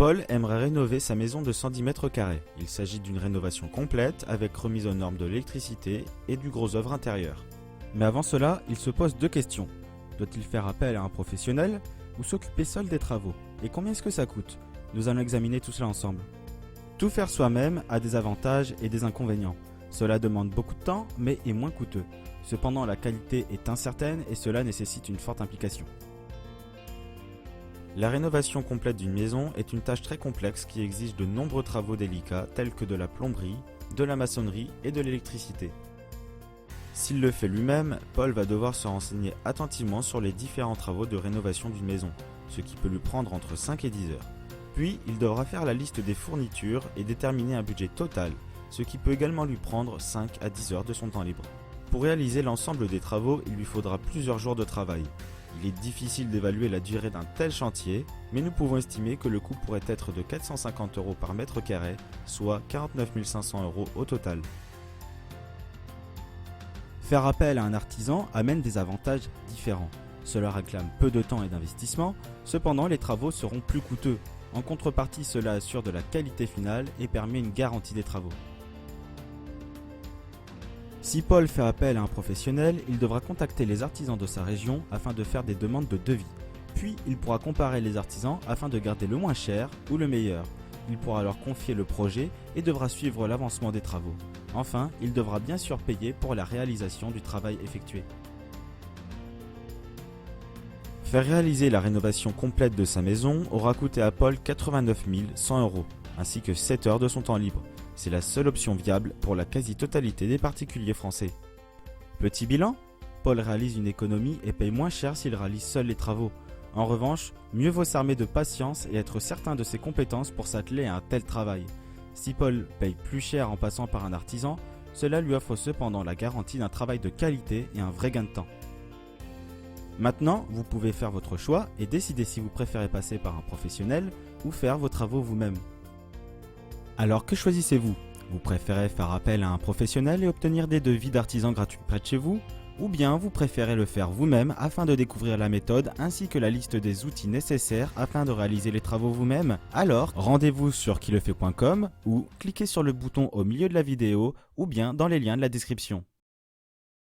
Paul aimerait rénover sa maison de 110 mètres carrés. Il s'agit d'une rénovation complète avec remise aux normes de l'électricité et du gros œuvre intérieur. Mais avant cela, il se pose deux questions. Doit-il faire appel à un professionnel ou s'occuper seul des travaux? Et combien est-ce que ça coûte? Nous allons examiner tout cela ensemble. Tout faire soi-même a des avantages et des inconvénients. Cela demande beaucoup de temps mais est moins coûteux. Cependant, la qualité est incertaine et cela nécessite une forte implication. La rénovation complète d'une maison est une tâche très complexe qui exige de nombreux travaux délicats tels que de la plomberie, de la maçonnerie et de l'électricité. S'il le fait lui-même, Paul va devoir se renseigner attentivement sur les différents travaux de rénovation d'une maison, ce qui peut lui prendre entre 5 et 10 heures. Puis, il devra faire la liste des fournitures et déterminer un budget total, ce qui peut également lui prendre 5 à 10 heures de son temps libre. Pour réaliser l'ensemble des travaux, il lui faudra plusieurs jours de travail. Il est difficile d'évaluer la durée d'un tel chantier, mais nous pouvons estimer que le coût pourrait être de 450 € par mètre carré, soit 49 500 € au total. Faire appel à un artisan amène des avantages différents. Cela réclame peu de temps et d'investissement, cependant les travaux seront plus coûteux. En contrepartie, cela assure de la qualité finale et permet une garantie des travaux. Si Paul fait appel à un professionnel, il devra contacter les artisans de sa région afin de faire des demandes de devis. Puis, il pourra comparer les artisans afin de garder le moins cher ou le meilleur. Il pourra leur confier le projet et devra suivre l'avancement des travaux. Enfin, il devra bien sûr payer pour la réalisation du travail effectué. Faire réaliser la rénovation complète de sa maison aura coûté à Paul 89 100 €, ainsi que 7 heures de son temps libre. C'est la seule option viable pour la quasi-totalité des particuliers français. Petit bilan, Paul réalise une économie et paye moins cher s'il réalise seul les travaux. En revanche, mieux vaut s'armer de patience et être certain de ses compétences pour s'atteler à un tel travail. Si Paul paye plus cher en passant par un artisan, cela lui offre cependant la garantie d'un travail de qualité et un vrai gain de temps. Maintenant, vous pouvez faire votre choix et décider si vous préférez passer par un professionnel ou faire vos travaux vous-même. Alors que choisissez-vous? Vous préférez faire appel à un professionnel et obtenir des devis d'artisans gratuits près de chez vous? Ou bien vous préférez le faire vous-même afin de découvrir la méthode ainsi que la liste des outils nécessaires afin de réaliser les travaux vous-même? Alors, rendez-vous sur quilefait.com ou cliquez sur le bouton au milieu de la vidéo ou bien dans les liens de la description.